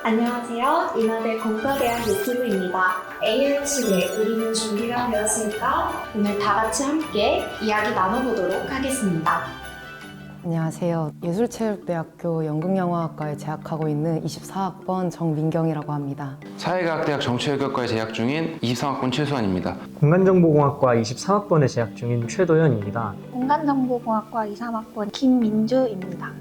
안녕하세요. 인하대 공과대학 유튜브입니다. AI 시대 우리는 준비가 되었을까? 오늘 다 같이 함께 이야기 나눠보도록 하겠습니다. 안녕하세요. 예술체육대학교 연극영화학과에 재학하고 있는 24학번 정민경이라고 합니다. 사회과학대학 정치외교과에 재학 중인 23학번 최수환입니다. 공간정보공학과 23학번에 재학 중인 최도현입니다. 공간정보공학과 23학번 김민주입니다.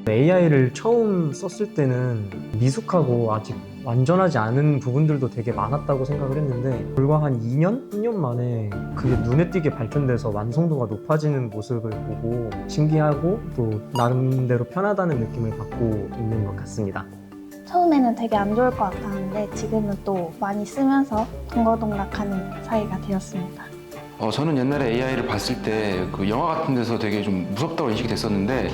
AI를 처음 썼을 때는 미숙하고 아직 완전하지 않은 부분들도 되게 많았다고 생각을 했는데 불과 한 2년? 3년 만에 그게 눈에 띄게 발전돼서 완성도가 높아지는 모습을 보고 신기하고 또 나름대로 편하다는 느낌을 받고 있는 것 같습니다. 처음에는 되게 안 좋을 것 같았는데 지금은 또 많이 쓰면서 동거동락하는 사이가 되었습니다. 저는 옛날에 AI를 봤을 때 그 영화 같은 데서 되게 좀 무섭다고 인식이 됐었는데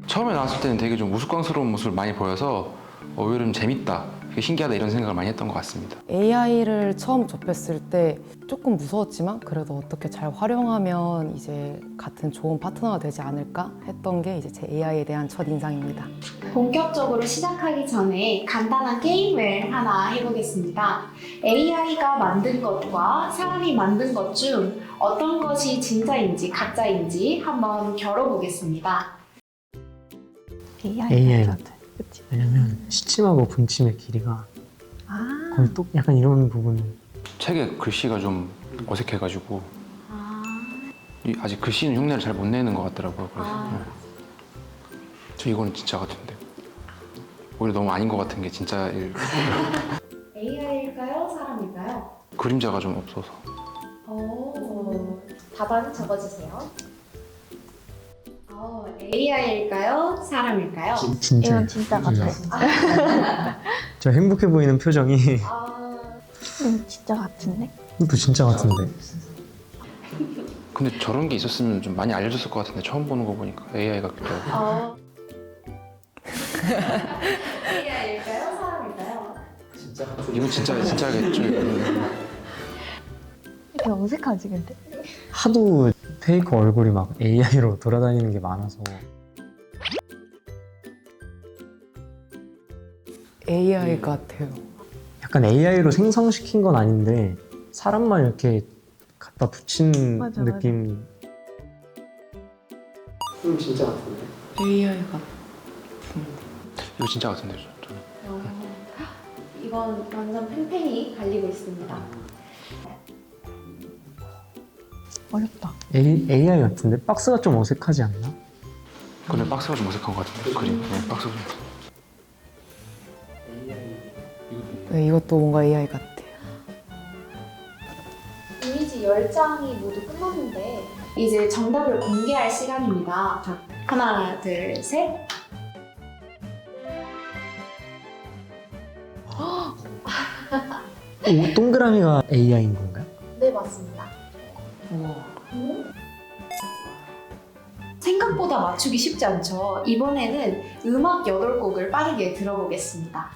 처음에 나왔을 때는 되게 좀 우스꽝스러운 모습을 많이 보여서 오히려 좀 재밌다, 되게 신기하다 이런 생각을 많이 했던 것 같습니다. AI를 처음 접했을 때 조금 무서웠지만 그래도 어떻게 잘 활용하면 이제 같은 좋은 파트너가 되지 않을까 했던 게 이제 제 AI에 대한 첫 인상입니다. 본격적으로 시작하기 전에 간단한 게임을 하나 해보겠습니다. AI가 만든 것과 사람이 만든 것 중 어떤 것이 진짜인지 가짜인지 한번 겨뤄보겠습니다. AI 같아. 그치? 왜냐면 시침하고 분침의 길이가 아, 거의 또 약간 이런 부분을 책에 글씨가 좀 어색해가지고 아직 글씨는 흉내를 잘 못 내는 것 같더라고요. 그래서 저 이거는 진짜 같은데 오히려 너무 아닌 것 같은 게 진짜일 AI일까요? 사람일까요? 그림자가 좀 없어서. 답안 적어주세요. AI일까요? 사람일까요? 진짜 이건 진짜 같아. 저 행복해 보이는 표정이 진짜 같은데? 또 진짜 같은데. 근데 저런 게 있었으면 좀 많이 알려줬을 것 같은데 처음 보는 거 보니까 AI 같기도 하고. AI일까요? 사람일까요? 이건 진짜겠죠. 되게 어색하지 근데? 하도 페이커 얼굴이 막 AI로 돌아다니는 게 많아서 AI 같아요. 약간 AI로 생성시킨 건 아닌데 사람만 이렇게 갖다 붙인 맞아, 느낌. 진짜 같은데. AI 같. 이거 진짜 같은데 저는. 이건 완전 팽팽히 갈리고 있습니다. 어렵다. AI 같은데 박스가 좀 어색하지 않나? 근데 박스가 좀 어색한 것 같은데 그림. 네, 박스가 좀. 네, 이것도 뭔가 AI 같아요. 이미지 10장이 모두 끝났는데 이제 정답을 공개할 시간입니다. 자, 하나, 둘, 셋. 동그라미가 AI인 건가요? 네, 맞습니다. 우와. 생각보다 맞추기 쉽지 않죠? 이번에는 음악 8곡을 빠르게 들어보겠습니다.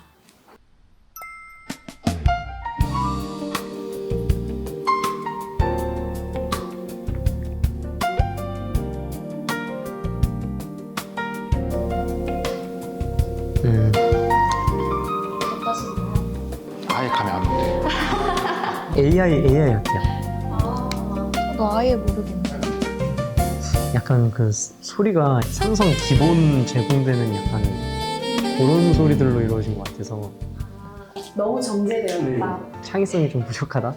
어떠신가요? 아예 감이 안 오는데. AI 같아요. 저도 아예 모르겠네. 약간 그 소리가 삼성 기본 제공되는 약간 그런 소리들로 이루어진 것 같아서 너무 정제되어 있다. 창의성이 좀 부족하다.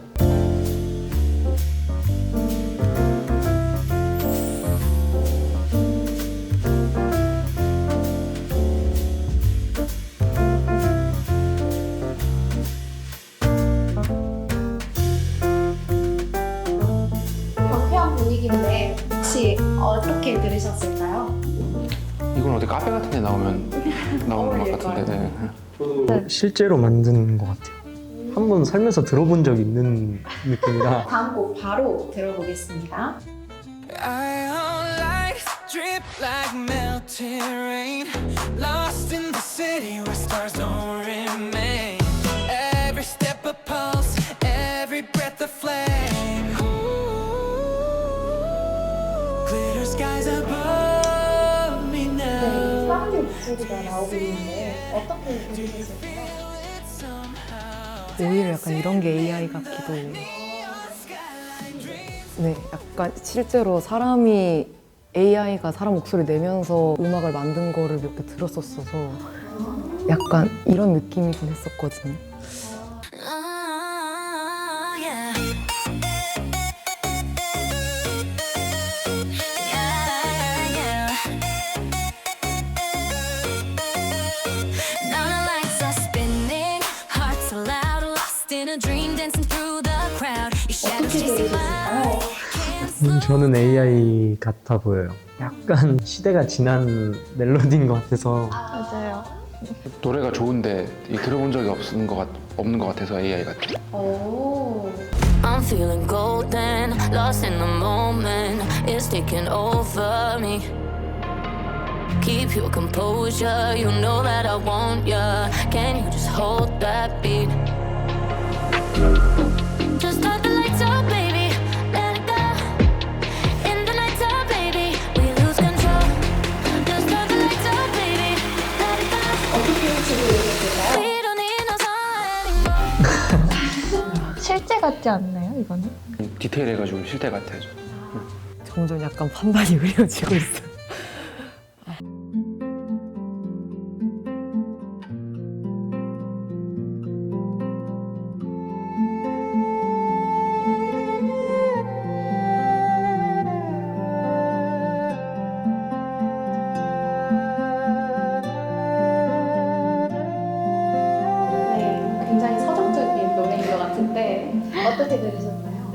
경쾌한 분위기인데 혹시 어떻게 들으셨을까요? 이건 어디 카페 같은 데 나오는 것 같은데. 네. 실제로 만든 것 같아요. 한번 살면서 들어본 적 있는 느낌이라. 다음 곡 바로 들어보겠습니다. Ion lights drip like melting rain. Lost in the city where stars don't remain. Every step a pulse, every breath a flame. Ooh. 목소리가 나오고 있는데 어떻게 들으셨어요? 오히려 약간 이런 게 AI 같기도 해요. 네, 약간 실제로 AI가 사람 목소리 내면서 음악을 만든 거를 몇 개 들었었어서 약간 이런 느낌이긴 했었거든요. Yeah. Now the lights are spinning, hearts are loud, lost in a dream, dancing through the crowd. Your shadows 어떻게 chasing 들으셨을까요? my. 저는 AI 같아 보여요. 약간 시대가 지난 멜로디인 것 같아서 맞아요. 노래가 좋은데 들어본 적이 없는 것 같아서 AI 같아요. 오. I'm feeling golden, lost in the moment. It's taking over me. Keep your composure, you know that I want ya. Can you just hold that beat? Just start the lights up, baby. Let it go. In the night time, baby, we lose control. Just start the lights up, baby. Let it go. 어떻게 들으셨을까요? We don't need no sign anymore. 실제 같지 않나요, 이거는? 디테일해가지고 실대 같아요. 점점 약간 판단이 흐려지고 있어요. 네, 굉장히 서정적인 노래인 것 같은데 어떻게 들으셨나요?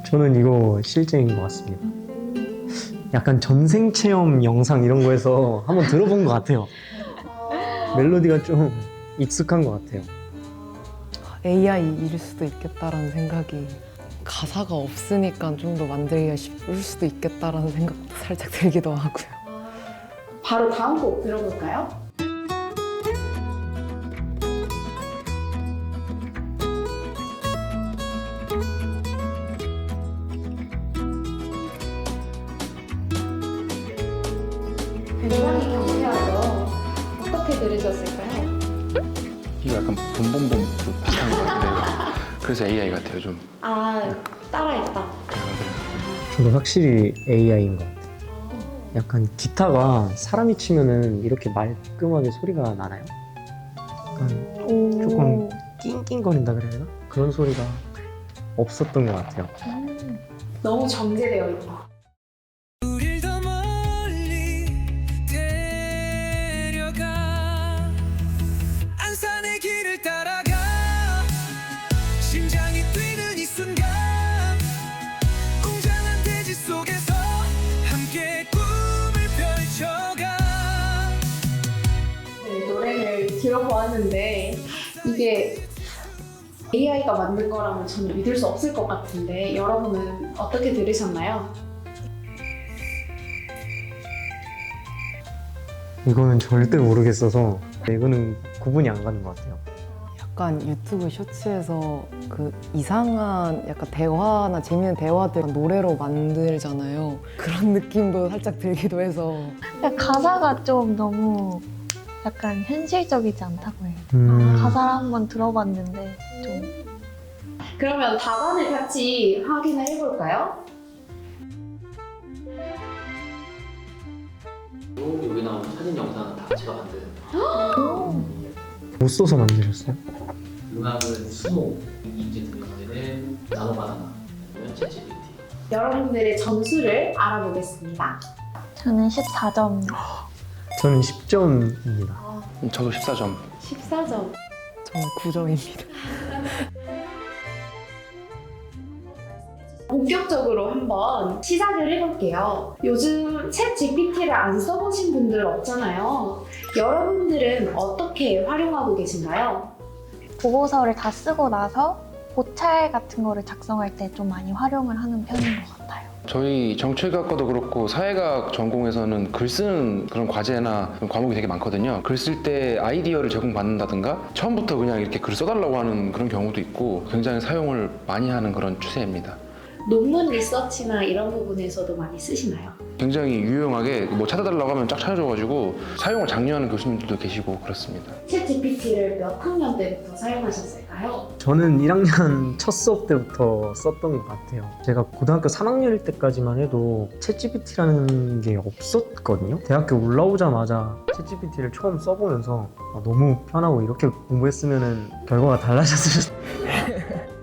저는 이거 실제인 것 같습니다. 약간 전생 체험 영상 이런 거에서 한번 들어본 것 같아요. 멜로디가 좀 익숙한 것 같아요. AI일 수도 있겠다라는 생각이 가사가 없으니까 좀 더 만들기가 쉽을 수도 있겠다라는 생각도 살짝 들기도 하고요. 바로 다음 곡 들어볼까요? 굉장히 경쾌하죠. 어떻게 들으셨을까요? 이거 약간 봄봄봄 비슷한 것 같은데 그래서 AI 같아요 좀. 아, 따라했다. 저도 확실히 AI인 것 같아요. 약간 기타가 사람이 치면은 이렇게 말끔하게 소리가 나나요? 약간 조금 낑낑거린다 그래야 되나? 그런 소리가 없었던 것 같아요. 너무 정제되어 있다. 우릴 더 멀리 데려가 안산의 길을 따라가 심장이 뛰는 이 순간 웅장한 대지 속에서 함께 꿈을 펼쳐가. 네, 노래를 들어보았는데 이게 AI가 만든 거라면 저는 믿을 수 없을 것 같은데 여러분은 어떻게 들으셨나요? 이거는 절대 모르겠어서 이거는 구분이 안 가는 것 같아요. 약간 유튜브 쇼츠에서 그 이상한 약간 대화나 재밌는 대화들 노래로 만들잖아요. 그런 느낌도 살짝 들기도 해서 가사가 좀 너무 약간 현실적이지 않다고 해요. 음, 가사를 한번 들어봤는데 좀 그러면 답안을 같이 확인을 해볼까요? 여기 나오는 사진 영상은 다 제가 만든 못 써서 만드셨어요? 음악은 수모, 이제 들려드리는 나노바나나, 챗GPT. 여러분들의 점수를 알아보겠습니다. 저는 14점. 저는 10점입니다. 저도 14점. 14점. 저는 9점입니다. 본격적으로 한번 시작을 해볼게요. 요즘 챗 GPT를 안 써보신 분들 없잖아요. 여러분들은 어떻게 활용하고 계신가요? 보고서를 다 쓰고 나서 고찰 같은 거를 작성할 때 좀 많이 활용을 하는 편인 것 같아요. 저희 정치학과도 그렇고 사회과학 전공에서는 글 쓰는 그런 과제나 그런 과목이 되게 많거든요. 글 쓸 때 아이디어를 제공받는다든가 처음부터 그냥 이렇게 글을 써달라고 하는 그런 경우도 있고 굉장히 사용을 많이 하는 그런 추세입니다. 논문 리서치나 이런 부분에서도 많이 쓰시나요? 굉장히 유용하게 뭐 찾아달라고 하면 쫙 찾아줘가지고 사용을 장려하는 교수님들도 계시고 그렇습니다. 챗 GPT를 몇 학년 때부터 사용하셨을까요? 저는 1학년 첫 수업 때부터 썼던 것 같아요. 제가 고등학교 3학년일 때까지만 해도 챗GPT라는 게 없었거든요. 대학교 올라오자마자 챗GPT를 처음 써보면서 너무 편하고 이렇게 공부했으면 결과가 달라졌을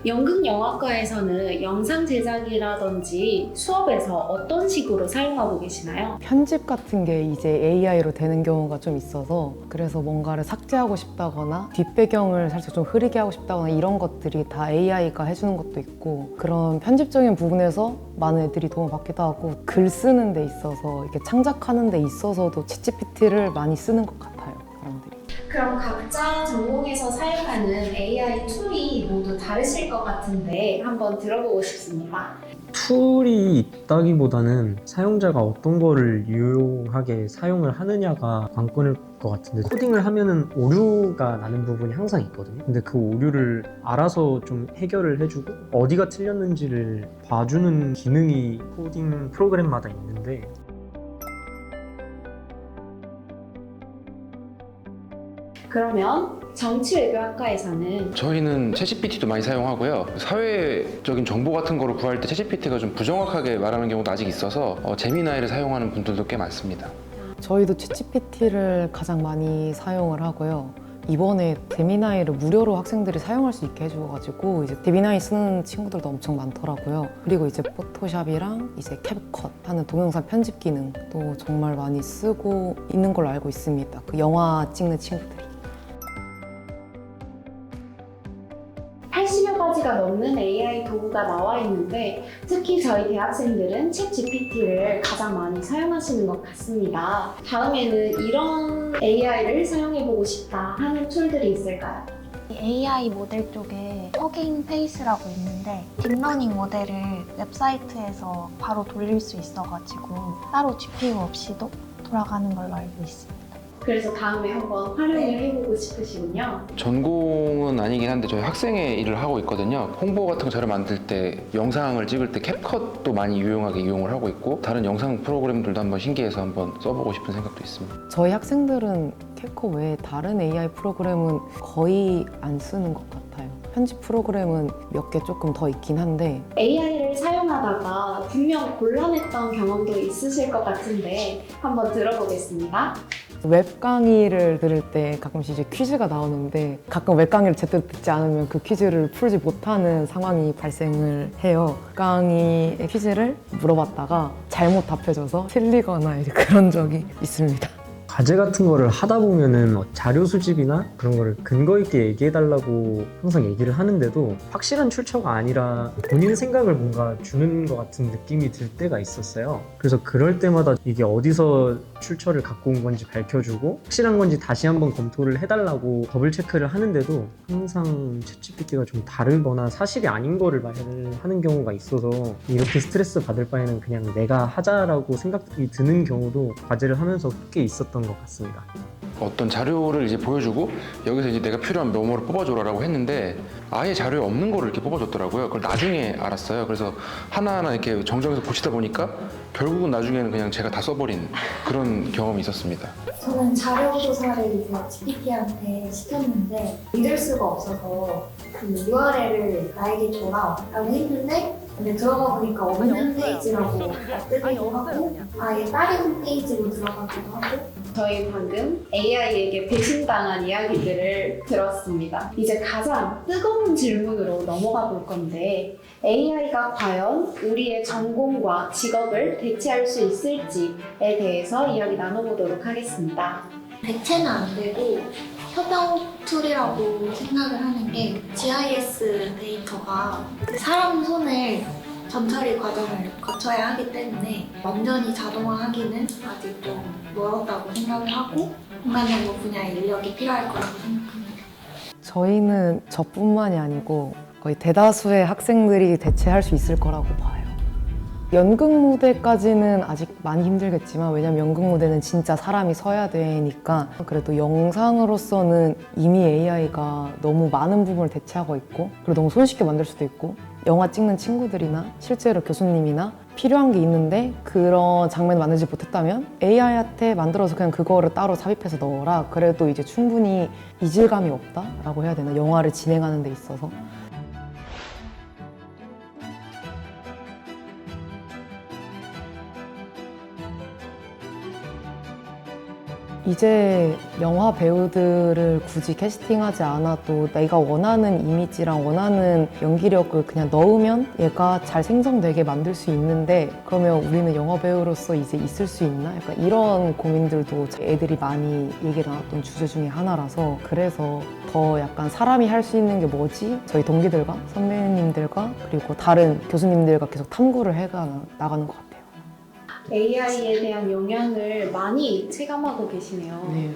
연극영화과에서는 영상 제작이라든지 수업에서 어떤 식으로 사용하고 계시나요? 편집 같은 게 이제 AI로 되는 경우가 좀 있어서 그래서 뭔가를 삭제하고 싶다거나 뒷배경을 살짝 좀 흐리게 하고 싶다거나 이런 것들이 다 AI가 해주는 것도 있고 그런 편집적인 부분에서 많은 애들이 도움을 받기도 하고 글 쓰는 데 있어서 이렇게 창작하는 데 있어서도 챗GPT를 많이 쓰는 것 같아요, 사람들이. 그럼 각자 전공에서 사용하는 AI 툴이 모두 다르실 것 같은데 한번 들어보고 싶습니다. 툴이 있다기보다는 사용자가 어떤 거를 유용하게 사용을 하느냐가 관건일 것 같은데 코딩을 하면은 오류가 나는 부분이 항상 있거든요. 근데 그 오류를 알아서 좀 해결을 해주고 어디가 틀렸는지를 봐주는 기능이 코딩 프로그램마다 있는데 그러면 정치외교학과에서는 저희는 챗GPT도 많이 사용하고요. 사회적인 정보 같은 거를 구할 때 챗GPT가 좀 부정확하게 말하는 경우도 아직 있어서 제미나이를 사용하는 분들도 꽤 많습니다. 저희도 챗GPT를 가장 많이 사용을 하고요. 이번에 제미나이를 무료로 학생들이 사용할 수 있게 해줘가지고 이제 제미나이 쓰는 친구들도 엄청 많더라고요. 그리고 이제 포토샵이랑 이제 캡컷 하는 동영상 편집 기능도 정말 많이 쓰고 있는 걸로 알고 있습니다. 그 영화 찍는 친구들이. 80여 가지가 넘는 AI 도구가 나와 있는데 특히 저희 대학생들은 챗 GPT를 가장 많이 사용하시는 것 같습니다. 다음에는 이런 AI를 사용해보고 싶다 하는 툴들이 있을까요? 이 AI 모델 쪽에 허깅 페이스라고 있는데 딥러닝 모델을 웹사이트에서 바로 돌릴 수 있어가지고 따로 GPU 없이도 돌아가는 걸로 알고 있습니다. 그래서 다음에 한번 활용을 해보고 싶으시군요. 전공은 아니긴 한데 저희 학생회 일을 하고 있거든요. 홍보 같은 거 자료 만들 때 영상을 찍을 때 캡컷도 많이 유용하게 이용을 하고 있고 다른 영상 프로그램들도 한번 신기해서 한번 써보고 싶은 생각도 있습니다. 저희 학생들은 캡컷 외에 다른 AI 프로그램은 거의 안 쓰는 것 같아요. 편집 프로그램은 몇 개 조금 더 있긴 한데 AI를 사용하다가 분명 곤란했던 경험도 있으실 것 같은데 한번 들어보겠습니다. 웹 강의를 들을 때 가끔씩 이제 퀴즈가 나오는데 가끔 웹 강의를 제대로 듣지 않으면 그 퀴즈를 풀지 못하는 상황이 발생을 해요. 강의의 퀴즈를 물어봤다가 잘못 답해줘서 틀리거나 이제 그런 적이 있습니다. 과제 같은 거를 하다 보면은 자료 수집이나 그런 거를 근거 있게 얘기해달라고 항상 얘기를 하는데도 확실한 출처가 아니라 본인 생각을 뭔가 주는 것 같은 느낌이 들 때가 있었어요. 그래서 그럴 때마다 이게 어디서 출처를 갖고 온 건지 밝혀주고 확실한 건지 다시 한번 검토를 해달라고 더블 체크를 하는데도 항상 챗GPT가 좀 다르거나 사실이 아닌 거를 말하는 경우가 있어서 이렇게 스트레스 받을 바에는 그냥 내가 하자라고 생각이 드는 경우도 과제를 하면서 꽤 있었던 것 같습니다. 어떤 자료를 이제 보여주고 여기서 이제 내가 필요한 메모를 뽑아줘라라고 했는데 아예 자료에 없는 거를 이렇게 뽑아줬더라고요. 그걸 나중에 알았어요. 그래서 하나하나 이렇게 정정해서 고치다 보니까 결국은 나중에는 그냥 제가 다 써버린 그런 경험이 있었습니다. 저는 자료 조사를 이제 GPT한테 시켰는데 믿을 수가 없어서 그 URL을 나에게 줘라 라고 했는데 근데 들어가 보니까 없는 페이지라고 뜨기도 하고 아예 다른 페이지로 들어가기도 하고 저희 방금 AI에게 배신당한 이야기들을 들었습니다. 이제 가장 뜨거운 질문으로 넘어가 볼 건데 AI가 과연 우리의 전공과 직업을 대체할 수 있을지에 대해서 이야기 나눠보도록 하겠습니다. 대체는 안 되고 협영 툴이라고 생각을 하는 게 GIS 데이터가 사람 손을 전처리 과정을 거쳐야 하기 때문에 완전히 자동화하기는 아직 좀 멀었다고 생각을 하고 공간정보 분야의 인력이 필요할 거라고 생각합니다. 저희는 저뿐만이 아니고 거의 대다수의 학생들이 대체할 수 있을 거라고 봐요. 연극 무대까지는 아직 많이 힘들겠지만 왜냐면 연극 무대는 진짜 사람이 서야 되니까 그래도 영상으로서는 이미 AI가 너무 많은 부분을 대체하고 있고 그리고 너무 손쉽게 만들 수도 있고 영화 찍는 친구들이나 실제로 교수님이나 필요한 게 있는데 그런 장면을 만들지 못했다면 AI한테 만들어서 그냥 그거를 따로 삽입해서 넣어라. 그래도 이제 충분히 이질감이 없다라고 해야 되나? 영화를 진행하는 데 있어서. 이제 영화 배우들을 굳이 캐스팅하지 않아도 내가 원하는 이미지랑 원하는 연기력을 그냥 넣으면 얘가 잘 생성되게 만들 수 있는데 그러면 우리는 영화 배우로서 이제 있을 수 있나? 약간 이런 고민들도 애들이 많이 얘기 나눴던 주제 중에 하나라서 그래서 더 약간 사람이 할 수 있는 게 뭐지? 저희 동기들과 선배님들과 그리고 다른 교수님들과 계속 탐구를 나가는 것 같아요. AI에 대한 영향을 많이 체감하고 계시네요. 네.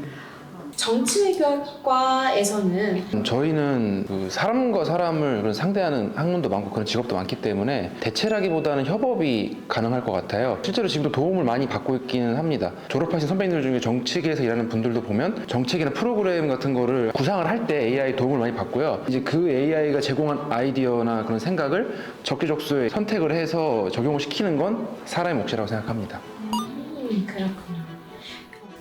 정치외교과에서는 저희는 그 사람과 사람을 그런 상대하는 학문도 많고 그런 직업도 많기 때문에 대체라기보다는 협업이 가능할 것 같아요. 실제로 지금도 도움을 많이 받고 있기는 합니다. 졸업하신 선배님들 중에 정책에서 일하는 분들도 보면 정책이나 프로그램 같은 거를 구상을 할 때 AI 도움을 많이 받고요. 이제 그 AI가 제공한 아이디어나 그런 생각을 적기적소에 선택을 해서 적용을 시키는 건 사람의 몫이라고 생각합니다. 그렇군요.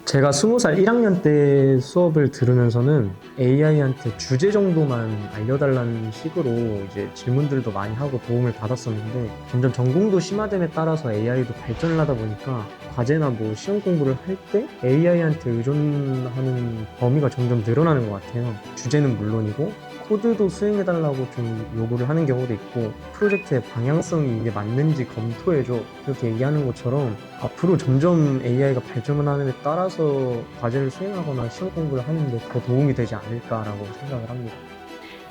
제가 20살 1학년 때 수업을 들으면서는 AI한테 주제 정도만 알려달라는 식으로 이제 질문들도 많이 하고 도움을 받았었는데 점점 전공도 심화됨에 따라서 AI도 발전을 하다 보니까 과제나 뭐 시험 공부를 할 때 AI한테 의존하는 범위가 점점 늘어나는 것 같아요. 주제는 물론이고 코드도 수행해달라고 좀 요구를 하는 경우도 있고 프로젝트의 방향성이 이게 맞는지 검토해줘 이렇게 얘기하는 것처럼 앞으로 점점 AI가 발전하는 데 따라서 과제를 수행하거나 시험 공부를 하는데 더 도움이 되지 않을까라고 생각을 합니다.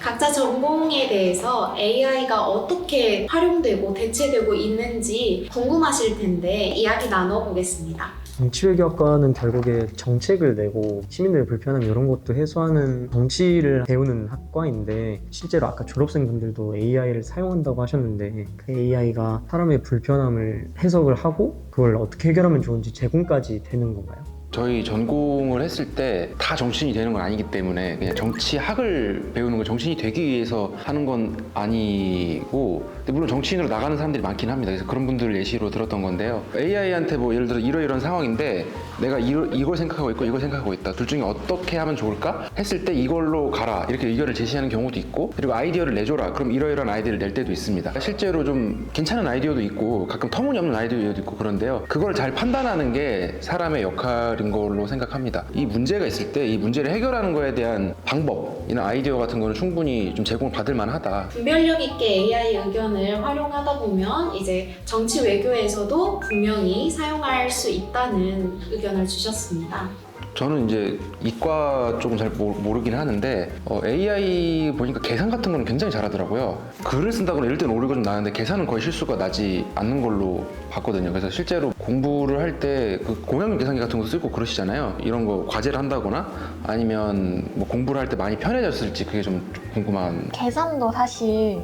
각자 전공에 대해서 AI가 어떻게 활용되고 대체되고 있는지 궁금하실 텐데 이야기 나눠보겠습니다. 정치외교학과는 결국에 정책을 내고 시민들의 불편함 이런 것도 해소하는 정치를 배우는 학과인데 실제로 아까 졸업생분들도 AI를 사용한다고 하셨는데 그 AI가 사람의 불편함을 해석을 하고 그걸 어떻게 해결하면 좋은지 제공까지 되는 건가요? 저희 전공을 했을 때 다 정치인이 되는 건 아니기 때문에 그냥 정치학을 배우는 건 정치인이 되기 위해서 하는 건 아니고 근데 물론 정치인으로 나가는 사람들이 많긴 합니다. 그래서 그런 분들을 예시로 들었던 건데요. AI한테 뭐 예를 들어 이러이러한 상황인데 내가 이걸 생각하고 있고 이걸 생각하고 있다. 둘 중에 어떻게 하면 좋을까? 했을 때 이걸로 가라. 이렇게 의견을 제시하는 경우도 있고 그리고 아이디어를 내줘라. 그럼 이러이러한 아이디어를 낼 때도 있습니다. 실제로 좀 괜찮은 아이디어도 있고 가끔 터무니없는 아이디어도 있고 그런데요. 그걸 잘 판단하는 게 사람의 역할인 걸로 생각합니다. 이 문제가 있을 때 이 문제를 해결하는 거에 대한 방법이나 아이디어 같은 거는 충분히 좀 제공을 받을 만하다. 분별력 있게 AI 의견을 활용하다 보면 이제 정치 외교에서도 분명히 사용할 수 있다는 의견을 주셨습니다. 저는 이제 이과 쪽은 잘 모르긴 하는데 AI 보니까 계산 같은 거는 굉장히 잘하더라고요. 글을 쓴다거나 이럴 때는 오류가 좀 나는데 계산은 거의 실수가 나지 않는 걸로 봤거든요. 그래서 실제로 공부를 할 때 그 공용 계산기 같은 거 쓰고 그러시잖아요. 이런 거 과제를 한다거나 아니면 뭐 공부를 할 때 많이 편해졌을지 그게 좀 궁금한. 계산도 사실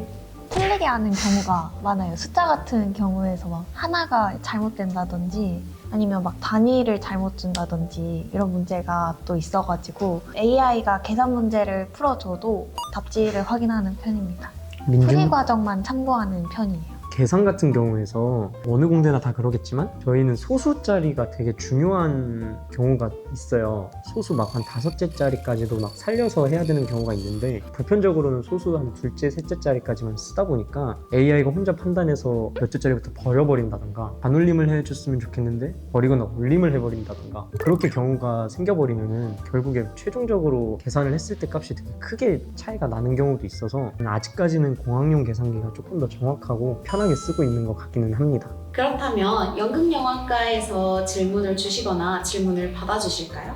틀리게 하는 경우가 많아요. 숫자 같은 경우에서 막 하나가 잘못된다든지 아니면 막 단위를 잘못 준다든지 이런 문제가 또 있어가지고 AI가 계산 문제를 풀어줘도 답지를 확인하는 편입니다. 풀이 과정만 참고하는 편이에요. 계산 같은 경우에서 어느 공대나 다 그러겠지만 저희는 소수짜리가 되게 중요한 경우가 있어요. 소수 막 한 5째짜리까지도 막 살려서 해야 되는 경우가 있는데 보편적으로는 소수 한 2째, 3째짜리까지만 쓰다 보니까 AI가 혼자 판단해서 몇 째짜리부터 버려버린다던가 반올림을 해줬으면 좋겠는데 버리거나 올림을 해버린다던가 그렇게 경우가 생겨버리면은 결국에 최종적으로 계산을 했을 때 값이 되게 크게 차이가 나는 경우도 있어서 아직까지는 공학용 계산기가 조금 더 정확하고 편하게 쓰고 있는 것 같기는 합니다. 그렇다면 연극영화과에서 질문을 주시거나 질문을 받아주실까요?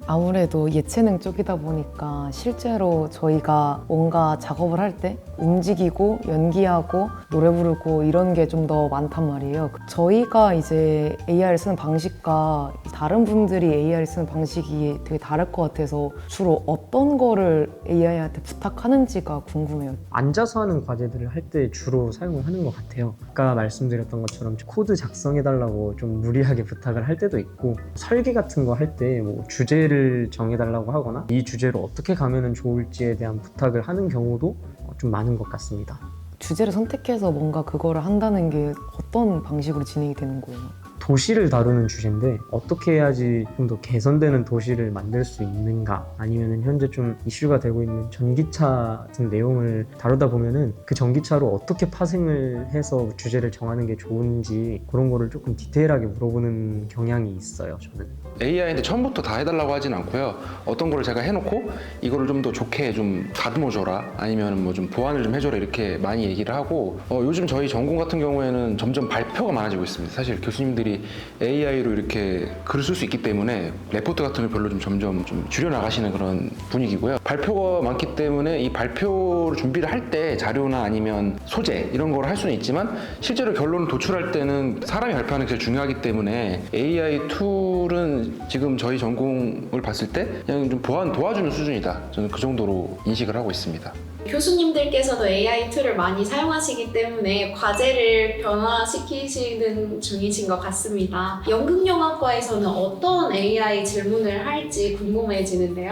아무래도 예체능 쪽이다 보니까 실제로 저희가 뭔가 작업을 할 때 움직이고 연기하고 노래 부르고 이런 게 좀 더 많단 말이에요. 저희가 이제 AI를 쓰는 방식과 다른 분들이 AI를 쓰는 방식이 되게 다를 것 같아서 주로 어떤 거를 AI한테 부탁하는지가 궁금해요. 앉아서 하는 과제들을 할 때 주로 사용을 하는 것 같아요. 아까 말씀드렸던 것처럼 코드 작성해달라고 좀 무리하게 부탁을 할 때도 있고, 설계 같은 거 할 때 뭐 주제를 정해달라고 하거나 이 주제로 어떻게 가면 좋을지에 대한 부탁을 하는 경우도 좀 많은 것 같습니다. 주제를 선택해서 뭔가 그거를 한다는 게 어떤 방식으로 진행이 되는 거예요? 도시를 다루는 주제인데 어떻게 해야지 좀 더 개선되는 도시를 만들 수 있는가, 아니면 현재 좀 이슈가 되고 있는 전기차 같은 내용을 다루다 보면은 그 전기차로 어떻게 파생을 해서 주제를 정하는 게 좋은지 그런 거를 조금 디테일하게 물어보는 경향이 있어요, 저는. AI한테 처음부터 다 해달라고 하진 않고요. 어떤 거를 제가 해놓고 이거를 좀 더 좋게 좀 다듬어줘라, 아니면 뭐 좀 보완을 좀 해줘라, 이렇게 많이 얘기를 하고, 요즘 저희 전공 같은 경우에는 점점 발표가 많아지고 있습니다. 사실 교수님들이 AI로 이렇게 글을 쓸 수 있기 때문에 레포트 같은 걸 별로 좀 점점 좀 줄여나가시는 그런 분위기고요. 발표가 많기 때문에 이 발표를 준비를 할 때 자료나 아니면 소재 이런 걸 할 수는 있지만 실제로 결론을 도출할 때는 사람이 발표하는 게 제일 중요하기 때문에 AI 툴은 지금 저희 전공을 봤을 때 그냥 좀 도와주는 수준이다. 저는 그 정도로 인식을 하고 있습니다. 교수님들께서도 AI 툴을 많이 사용하시기 때문에 과제를 변화시키시는 중이신 것 같습니다. 연극영화과에서는 어떤 AI 질문을 할지 궁금해지는데요.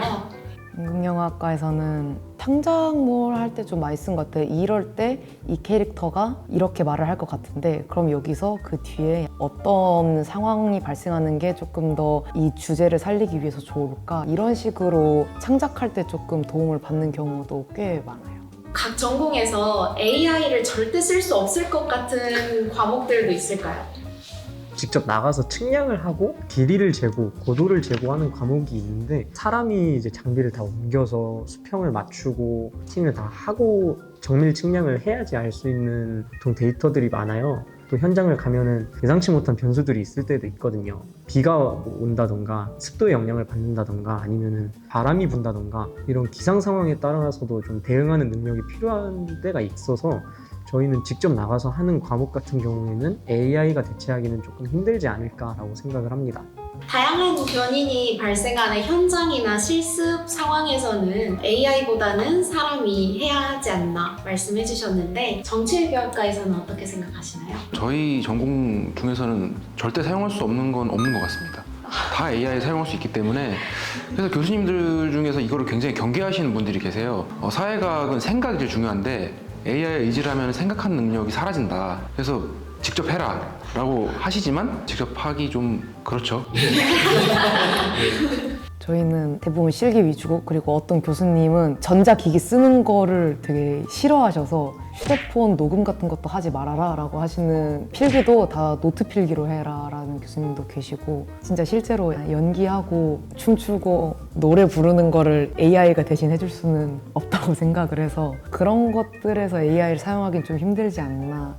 연극영화과에서는 창작물 할 때 좀 많이 쓴 것 같아요. 이럴 때 이 캐릭터가 이렇게 말을 할 것 같은데 그럼 여기서 그 뒤에 어떤 상황이 발생하는 게 조금 더 이 주제를 살리기 위해서 좋을까? 이런 식으로 창작할 때 조금 도움을 받는 경우도 꽤 많아요. 각 전공에서 AI를 절대 쓸 수 없을 것 같은 과목들도 있을까요? 직접 나가서 측량을 하고 길이를 재고 고도를 재고하는 과목이 있는데, 사람이 이제 장비를 다 옮겨서 수평을 맞추고 팀을 다 하고 정밀 측량을 해야지 알 수 있는 보통 데이터들이 많아요. 또 현장을 가면은 예상치 못한 변수들이 있을 때도 있거든요. 비가 온다던가 습도의 영향을 받는다던가 아니면은 바람이 분다던가 이런 기상 상황에 따라서도 좀 대응하는 능력이 필요한 때가 있어서 저희는 직접 나가서 하는 과목 같은 경우에는 AI가 대체하기는 조금 힘들지 않을까라고 생각을 합니다. 다양한 변인이 발생하는 현장이나 실습 상황에서는 AI보다는 사람이 해야 하지 않나 말씀해 주셨는데, 정치외교학과에서는 어떻게 생각하시나요? 저희 전공 중에서는 절대 사용할 수 없는 건 없는 것 같습니다. 다 AI 사용할 수 있기 때문에. 그래서 교수님들 중에서 이거를 굉장히 경계하시는 분들이 계세요. 사회과학은 생각이 제일 중요한데 AI에 의지를 하면 생각하는 능력이 사라진다. 그래서 직접 해라 라고 하시지만 직접 하기 좀 그렇죠. 저희는 대부분 실기 위주고, 그리고 어떤 교수님은 전자기기 쓰는 거를 되게 싫어하셔서 휴대폰 녹음 같은 것도 하지 말아라 라고 하시는, 필기도 다 노트 필기로 해라 라는 교수님도 계시고, 진짜 실제로 연기하고 춤추고 노래 부르는 거를 AI가 대신 해줄 수는 없다고 생각을 해서 그런 것들에서 AI를 사용하기는 좀 힘들지 않나.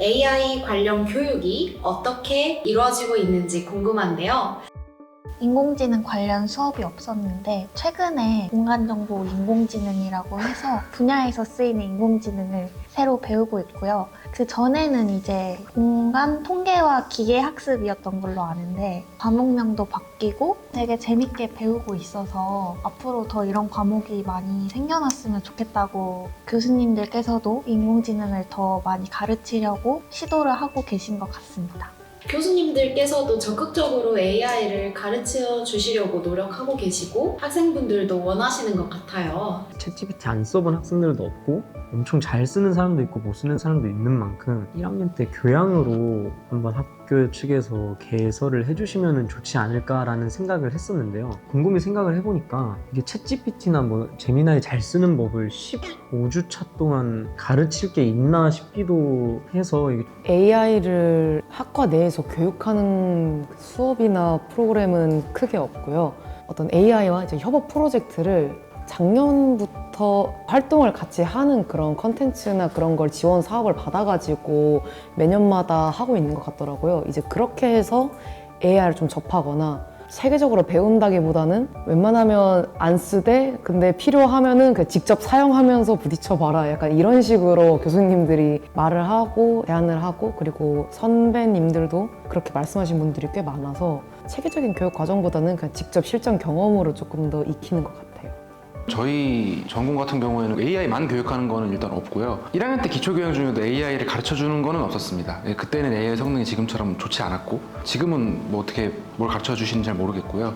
AI 관련 교육이 어떻게 이루어지고 있는지 궁금한데요. 인공지능 관련 수업이 없었는데 최근에 공간정보 인공지능이라고 해서 분야에서 쓰이는 인공지능을 새로 배우고 있고요. 그 전에는 이제 공간 통계와 기계학습이었던 걸로 아는데 과목명도 바뀌고 되게 재밌게 배우고 있어서 앞으로 더 이런 과목이 많이 생겨났으면 좋겠다고 교수님들께서도 인공지능을 더 많이 가르치려고 시도를 하고 계신 것 같습니다. 교수님들께서도 적극적으로 AI를 가르쳐 주시려고 노력하고 계시고 학생분들도 원하시는 것 같아요. 챗GPT 안 써본 학생들도 없고 엄청 잘 쓰는 사람도 있고 못 쓰는 사람도 있는 만큼 1학년 때 교양으로 한번 학교 측에서 개설을 해주시면 좋지 않을까라는 생각을 했었는데요. 곰곰이 생각을 해보니까 이게 챗GPT나 뭐 제미나이 잘 쓰는 법을 15주차 동안 가르칠 게 있나 싶기도 해서 이게 AI를 학과 내에서 교육하는 수업이나 프로그램은 크게 없고요. 어떤 AI와 이제 협업 프로젝트를 작년부터 활동을 같이 하는 그런 컨텐츠나 그런 걸 지원 사업을 받아가지고 매년마다 하고 있는 것 같더라고요. 이제 그렇게 해서 AI를 좀 접하거나 세계적으로 배운다기보다는 웬만하면 안 쓰되 근데 필요하면은 직접 사용하면서 부딪혀봐라 약간 이런 식으로 교수님들이 말을 하고 제안을 하고 그리고 선배님들도 그렇게 말씀하신 분들이 꽤 많아서 체계적인 교육 과정보다는 그냥 직접 실전 경험으로 조금 더 익히는 것 같아요. 저희 전공 같은 경우에는 AI만 교육하는 거는 일단 없고요. 1학년 때 기초교양 중에도 AI를 가르쳐주는 거는 없었습니다. 그때는 AI 성능이 지금처럼 좋지 않았고 지금은 뭐 어떻게 뭘 가르쳐주시는지 잘 모르겠고요.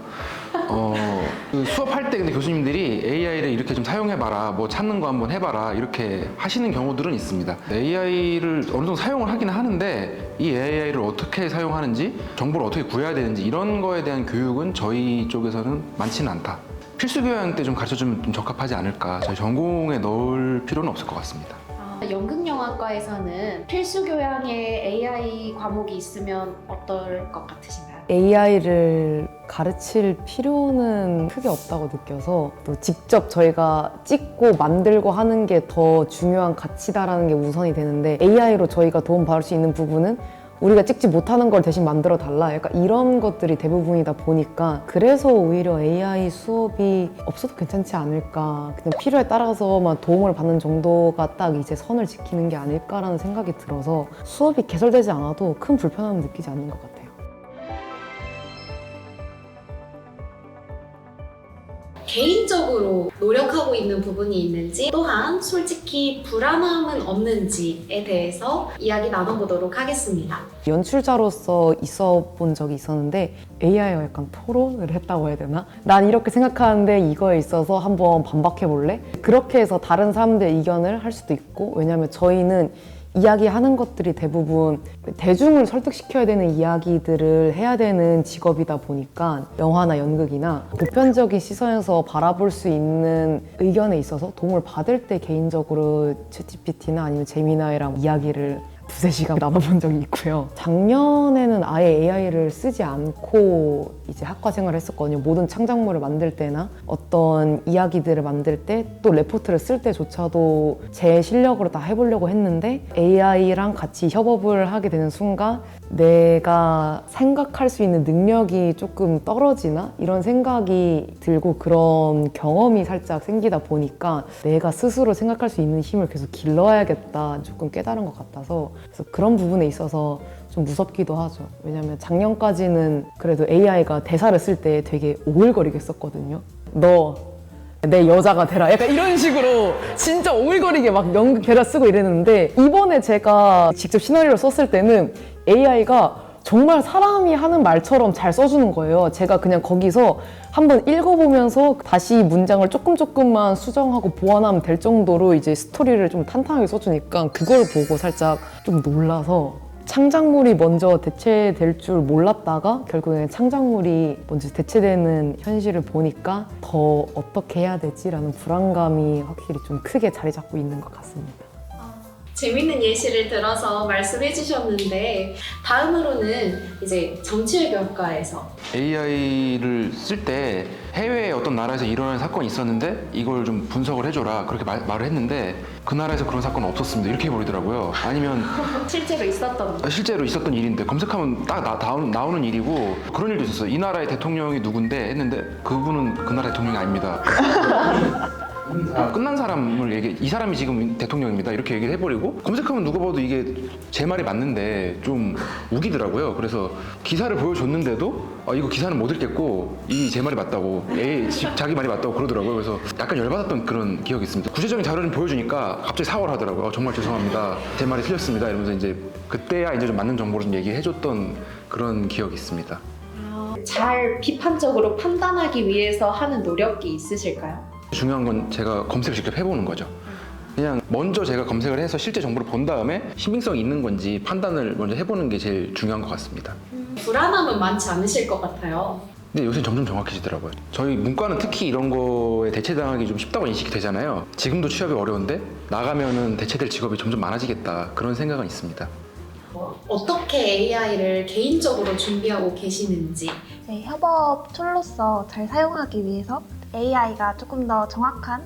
그 수업할 때 근데 교수님들이 AI를 이렇게 좀 사용해봐라, 뭐 찾는 거 한번 해봐라 이렇게 하시는 경우들은 있습니다. AI를 어느 정도 사용을 하긴 하는데 이 AI를 어떻게 사용하는지, 정보를 어떻게 구해야 되는지 이런 거에 대한 교육은 저희 쪽에서는 많지는 않다. 필수 교양 때 좀 가르쳐주면 좀 적합하지 않을까. 저희 전공에 넣을 필요는 없을 것 같습니다. 연극영화과에서는 필수 교양에 AI 과목이 있으면 어떨 것 같으신가요? AI를 가르칠 필요는 크게 없다고 느껴서 또 직접 저희가 찍고 만들고 하는 게 더 중요한 가치다라는 게 우선이 되는데 AI로 저희가 도움 받을 수 있는 부분은 우리가 찍지 못하는 걸 대신 만들어 달라 약간 이런 것들이 대부분이다 보니까 그래서 오히려 AI 수업이 없어도 괜찮지 않을까 그냥 필요에 따라서만 도움을 받는 정도가 딱 이제 선을 지키는 게 아닐까라는 생각이 들어서 수업이 개설되지 않아도 큰 불편함을 느끼지 않는 것 같아요. 개인적으로 노력하고 있는 부분이 있는지 또한 솔직히 불안함은 없는지에 대해서 이야기 나눠보도록 하겠습니다. 연출자로서 있어 본 적이 있었는데 AI와 약간 토론을 했다고 해야 되나? 난 이렇게 생각하는데 이거에 있어서 한번 반박해 볼래? 그렇게 해서 다른 사람들의 의견을 할 수도 있고 왜냐면 저희는 이야기하는 것들이 대부분 대중을 설득시켜야 되는 이야기들을 해야 되는 직업이다 보니까 영화나 연극이나 보편적인 시선에서 바라볼 수 있는 의견에 있어서 도움을 받을 때 개인적으로 챗GPT나 아니면 제미나이랑 이야기를 두세 시간 나눠본 적이 있고요. 작년에는 아예 AI를 쓰지 않고 이제 학과 생활을 했었거든요. 모든 창작물을 만들 때나 어떤 이야기들을 만들 때 또 레포트를 쓸 때조차도 제 실력으로 다 해보려고 했는데 AI랑 같이 협업을 하게 되는 순간 내가 생각할 수 있는 능력이 조금 떨어지나? 이런 생각이 들고 그런 경험이 살짝 생기다 보니까 내가 스스로 생각할 수 있는 힘을 계속 길러야겠다 조금 깨달은 것 같아서 그래서 그런 부분에 있어서 좀 무섭기도 하죠. 왜냐면 작년까지는 그래도 AI가 대사를 쓸 때 되게 오글거리게 썼거든요. 너 내 여자가 되라 약간 이런 식으로 진짜 오글거리게 막 연극 대사 쓰고 이랬는데 이번에 제가 직접 시나리오를 썼을 때는 AI가 정말 사람이 하는 말처럼 잘 써주는 거예요. 제가 그냥 거기서 한번 읽어보면서 다시 문장을 조금만 수정하고 보완하면 될 정도로 이제 스토리를 좀 탄탄하게 써주니까 그걸 보고 살짝 좀 놀라서 창작물이 먼저 대체될 줄 몰랐다가 결국엔 창작물이 먼저 대체되는 현실을 보니까 더 어떻게 해야 되지라는 불안감이 확실히 좀 크게 자리 잡고 있는 것 같습니다. 재밌는 예시를 들어서 말씀해 주셨는데 다음으로는 이제 정치외교학과에서 AI를 쓸 때 해외의 어떤 나라에서 일어난 사건이 있었는데 이걸 좀 분석을 해줘라 그렇게 말을 했는데 그 나라에서 그런 사건은 없었습니다 이렇게 해버리더라고요. 아니면 실제로 있었던 일인데 검색하면 딱 나오는 일이고 그런 일도 있었어요. 이 나라의 대통령이 누군데 했는데 그분은 그 나라 대통령이 아닙니다. 끝난 사람을 이 사람이 지금 대통령입니다 이렇게 얘기를 해버리고 검색하면 누가 봐도 이게 제 말이 맞는데 좀 우기더라고요. 그래서 기사를 보여줬는데도 이거 기사는 못 읽겠고 이 제 말이 맞다고 자기 말이 맞다고 그러더라고요. 그래서 약간 열받았던 그런 기억이 있습니다. 구체적인 자료를 보여주니까 갑자기 사과를 하더라고요. 정말 죄송합니다 제 말이 틀렸습니다 이러면서 이제 그때야 이제 좀 맞는 정보를 좀 얘기해줬던 그런 기억이 있습니다. 잘 비판적으로 판단하기 위해서 하는 노력이 있으실까요? 중요한 건 제가 검색을 직접 해보는 거죠. 그냥 먼저 제가 검색을 해서 실제 정보를 본 다음에 신빙성이 있는 건지 판단을 먼저 해보는 게 제일 중요한 것 같습니다. 불안함은 많지 않으실 것 같아요. 근데 요새 점점 정확해지더라고요. 저희 문과는 특히 이런 거에 대체당하기 좀 쉽다고 인식이 되잖아요. 지금도 취업이 어려운데 나가면은 대체될 직업이 점점 많아지겠다 그런 생각은 있습니다. 어떻게 AI를 개인적으로 준비하고 계시는지 협업 툴로서 잘 사용하기 위해서 AI가 조금 더 정확한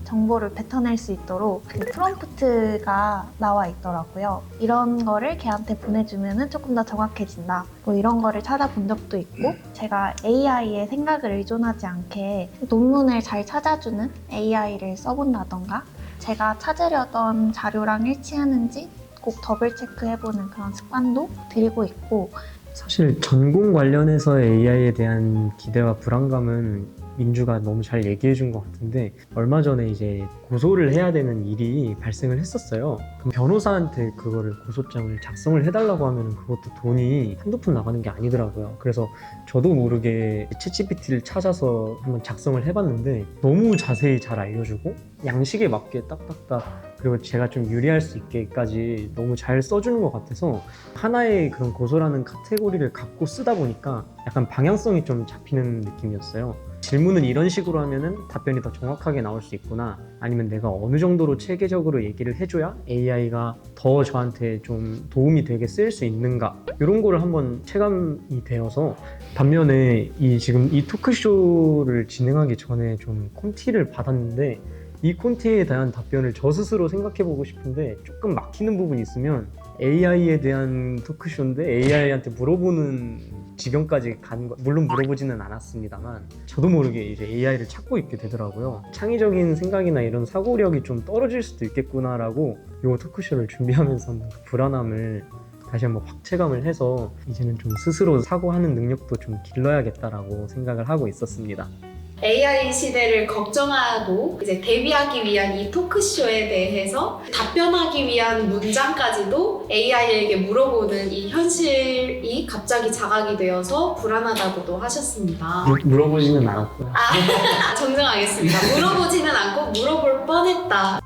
정보를 뱉어낼 수 있도록 그 프롬프트가 나와 있더라고요. 이런 거를 걔한테 보내주면 조금 더 정확해진다. 뭐 이런 거를 찾아본 적도 있고 제가 AI의 생각을 의존하지 않게 논문을 잘 찾아주는 AI를 써본다던가 제가 찾으려던 자료랑 일치하는지 꼭 더블 체크해보는 그런 습관도 들이고 있고 사실 전공 관련해서의 AI에 대한 기대와 불안감은 민주가 너무 잘 얘기해 준 것 같은데 얼마 전에 이제 고소를 해야 되는 일이 발생을 했었어요. 그럼 변호사한테 그거를 고소장을 작성을 해달라고 하면 그것도 돈이 한두 푼 나가는 게 아니더라고요. 그래서 저도 모르게 챗GPT를 찾아서 한번 작성을 해봤는데 너무 자세히 잘 알려주고 양식에 맞게 딱딱딱 그리고 제가 좀 유리할 수 있게까지 너무 잘 써주는 것 같아서 하나의 그런 고소라는 카테고리를 갖고 쓰다 보니까 약간 방향성이 좀 잡히는 느낌이었어요. 질문을 이런 식으로 하면은 답변이 더 정확하게 나올 수 있구나, 아니면 내가 어느 정도로 체계적으로 얘기를 해줘야 AI가 더 저한테 좀 도움이 되게 쓰일 수 있는가, 이런 거를 한번 체감이 되어서 반면에 지금 이 토크쇼를 진행하기 전에 좀 콘티를 받았는데 이 콘티에 대한 답변을 저 스스로 생각해보고 싶은데 조금 막히는 부분이 있으면 AI에 대한 토크쇼인데 AI한테 물어보는 지경까지 간 거, 물론 물어보지는 않았습니다만 저도 모르게 이제 AI를 찾고 있게 되더라고요. 창의적인 생각이나 이런 사고력이 좀 떨어질 수도 있겠구나라고 이 토크쇼를 준비하면서 그 불안함을 다시 한번 확체감을 해서 이제는 좀 스스로 사고하는 능력도 좀 길러야겠다라고 생각을 하고 있었습니다. AI 시대를 걱정하고 이제 대비하기 위한 이 토크쇼에 대해서 답변하기 위한 문장까지도 AI에게 물어보는 이 현실이 갑자기 자각이 되어서 불안하다고도 하셨습니다. 물어보지는 않았고요. 정정하겠습니다. 물어보지는 않고 물어볼 뻔했다.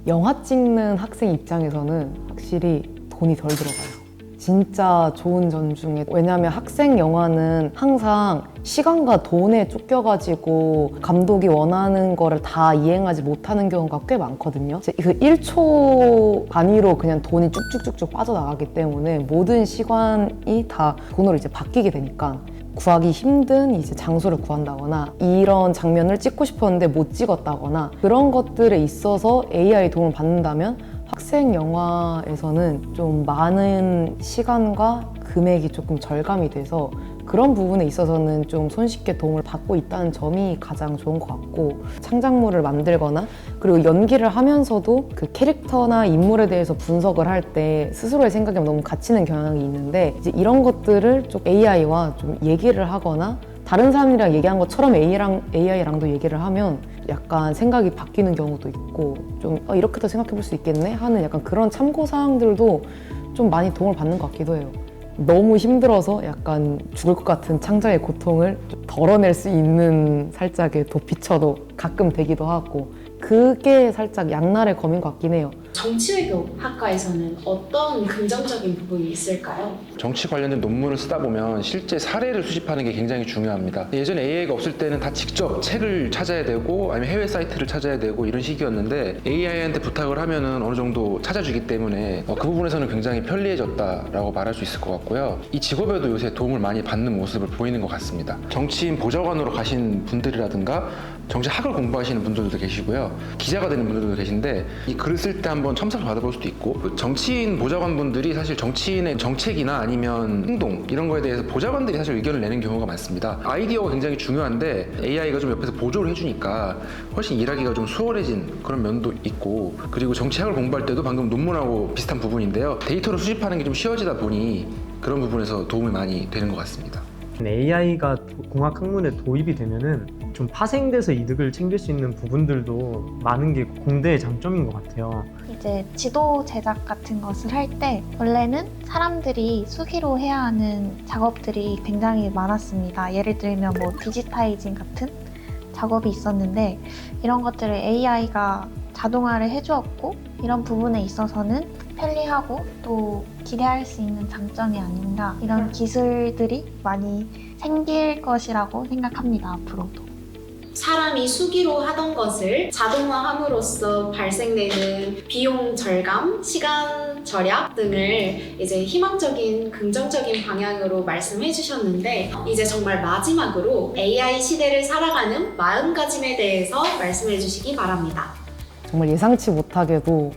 영화 찍는 학생 입장에서는 확실히 돈이 덜 들어가요. 진짜 좋은 점 중에, 왜냐하면 학생 영화는 항상 시간과 돈에 쫓겨가지고 감독이 원하는 거를 다 이행하지 못하는 경우가 꽤 많거든요. 그 1초 단위로 그냥 돈이 쭉쭉쭉쭉 빠져나가기 때문에 모든 시간이 다 돈으로 이제 바뀌게 되니까 구하기 힘든 이제 장소를 구한다거나 이런 장면을 찍고 싶었는데 못 찍었다거나 그런 것들에 있어서 AI 도움을 받는다면 학생 영화에서는 좀 많은 시간과 금액이 조금 절감이 돼서 그런 부분에 있어서는 좀 손쉽게 도움을 받고 있다는 점이 가장 좋은 것 같고, 창작물을 만들거나 그리고 연기를 하면서도 그 캐릭터나 인물에 대해서 분석을 할 때 스스로의 생각에 너무 갇히는 경향이 있는데 이제 이런 것들을 좀 AI와 좀 얘기를 하거나 다른 사람이랑 얘기한 것처럼 AI랑도 얘기를 하면 약간 생각이 바뀌는 경우도 있고 좀 이렇게도 생각해 볼 수 있겠네 하는 약간 그런 참고사항들도 좀 많이 도움을 받는 것 같기도 해요. 너무 힘들어서 약간 죽을 것 같은 창작의 고통을 좀 덜어낼 수 있는 살짝의 도피처도 가끔 되기도 하고 그게 살짝 양날의 검인 것 같긴 해요. 정치외교 학과에서는 어떤 긍정적인 부분이 있을까요? 정치 관련된 논문을 쓰다 보면 실제 사례를 수집하는 게 굉장히 중요합니다. 예전에 AI가 없을 때는 다 직접 책을 찾아야 되고 아니면 해외 사이트를 찾아야 되고 이런 시기였는데 AI한테 부탁을 하면은 어느 정도 찾아주기 때문에 그 부분에서는 굉장히 편리해졌다라고 말할 수 있을 것 같고요. 이 직업에도 요새 도움을 많이 받는 모습을 보이는 것 같습니다. 정치인 보좌관으로 가신 분들이라든가 정치학을 공부하시는 분들도 계시고요. 기자가 되는 분들도 계신데 이 글을 쓸 때 한번 첨삭을 받아볼 수도 있고, 정치인 보좌관분들이 사실 정치인의 정책이나 아니면 행동 이런 거에 대해서 보좌관들이 사실 의견을 내는 경우가 많습니다. 아이디어가 굉장히 중요한데 AI가 좀 옆에서 보조를 해주니까 훨씬 일하기가 좀 수월해진 그런 면도 있고, 그리고 정치학을 공부할 때도 방금 논문하고 비슷한 부분인데요. 데이터를 수집하는 게 좀 쉬워지다 보니 그런 부분에서 도움이 많이 되는 것 같습니다. AI가 공학 학문에 도입이 되면은 좀 파생돼서 이득을 챙길 수 있는 부분들도 많은 게 공대의 장점인 것 같아요. 이제 지도 제작 같은 것을 할 때 원래는 사람들이 수기로 해야 하는 작업들이 굉장히 많았습니다. 예를 들면 뭐 디지타이징 같은 작업이 있었는데 이런 것들을 AI가 자동화를 해주었고 이런 부분에 있어서는 편리하고 또 기대할 수 있는 장점이 아닌가, 이런 기술들이 많이 생길 것이라고 생각합니다. 앞으로도. 사람이 수기로 하던 것을 자동화함으로써 발생되는 비용 절감, 시간 절약 등을 이제 희망적인 긍정적인 방향으로 말씀해 주셨는데 이제 정말 마지막으로 AI 시대를 살아가는 마음가짐에 대해서 말씀해 주시기 바랍니다. 정말 예상치 못하게도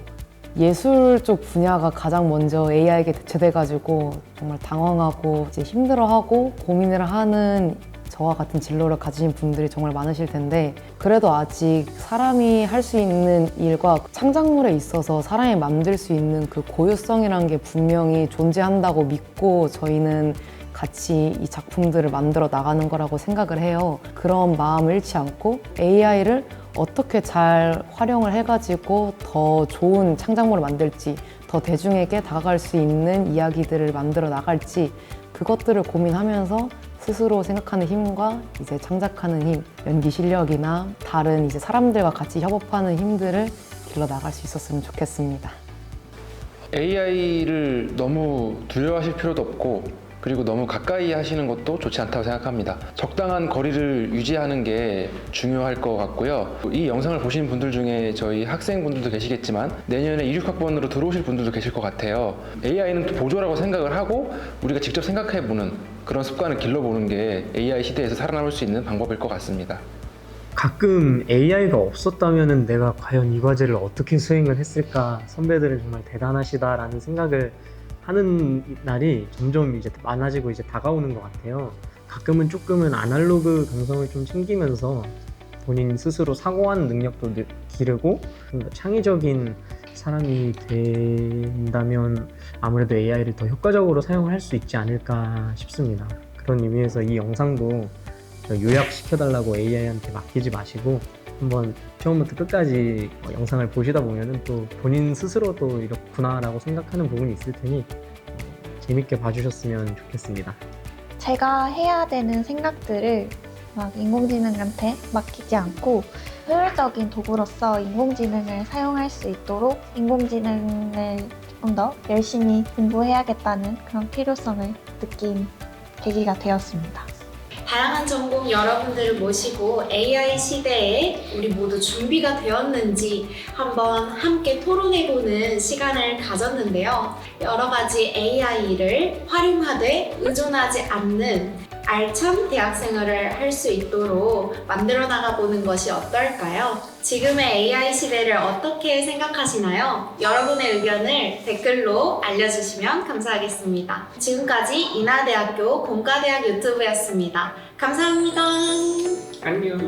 예술 쪽 분야가 가장 먼저 AI에게 대체돼가지고 정말 당황하고 이제 힘들어하고 고민을 하는 저와 같은 진로를 가지신 분들이 정말 많으실 텐데 그래도 아직 사람이 할 수 있는 일과 창작물에 있어서 사람이 만들 수 있는 그 고유성이라는 게 분명히 존재한다고 믿고 저희는 같이 이 작품들을 만들어 나가는 거라고 생각을 해요. 그런 마음을 잃지 않고 AI를 어떻게 잘 활용을 해가지고 더 좋은 창작물을 만들지, 더 대중에게 다가갈 수 있는 이야기들을 만들어 나갈지 그것들을 고민하면서 스스로 생각하는 힘과 이제 창작하는 힘, 연기 실력이나 다른 이제 사람들과 같이 협업하는 힘들을 길러 나갈 수 있었으면 좋겠습니다. AI를 너무 두려워하실 필요도 없고 그리고 너무 가까이 하시는 것도 좋지 않다고 생각합니다. 적당한 거리를 유지하는 게 중요할 것 같고요. 이 영상을 보시는 분들 중에 저희 학생분들도 계시겠지만 내년에 26학번으로 들어오실 분들도 계실 것 같아요. AI는 보조라고 생각을 하고 우리가 직접 생각해보는 그런 습관을 길러보는 게 AI 시대에서 살아남을 수 있는 방법일 것 같습니다. 가끔 AI가 없었다면 내가 과연 이 과제를 어떻게 수행을 했을까, 선배들은 정말 대단하시다라는 생각을 하는 날이 점점 이제 많아지고 이제 다가오는 것 같아요. 가끔은 조금은 아날로그 감성을 좀 챙기면서 본인 스스로 사고하는 능력도 기르고 좀 더 창의적인 사람이 된다면 아무래도 AI를 더 효과적으로 사용을 할 수 있지 않을까 싶습니다. 그런 의미에서 이 영상도 요약시켜달라고 AI한테 맡기지 마시고 한번 처음부터 끝까지 영상을 보시다 보면은 또 본인 스스로도 이렇구나라고 생각하는 부분이 있을 테니 재밌게 봐주셨으면 좋겠습니다. 제가 해야 되는 생각들을 막 인공지능한테 맡기지 않고 효율적인 도구로서 인공지능을 사용할 수 있도록 인공지능을 조금 더 열심히 공부해야겠다는 그런 필요성을 느낀 계기가 되었습니다. 다양한 전공 여러분들을 모시고 AI 시대에 우리 모두 준비가 되었는지 한번 함께 토론해보는 시간을 가졌는데요. 여러 가지 AI를 활용하되 의존하지 않는 알찬 대학생활을 할 수 있도록 만들어 나가보는 것이 어떨까요? 지금의 AI 시대를 어떻게 생각하시나요? 여러분의 의견을 댓글로 알려주시면 감사하겠습니다. 지금까지 인하대학교 공과대학 유튜브였습니다. 감사합니다. 안녕.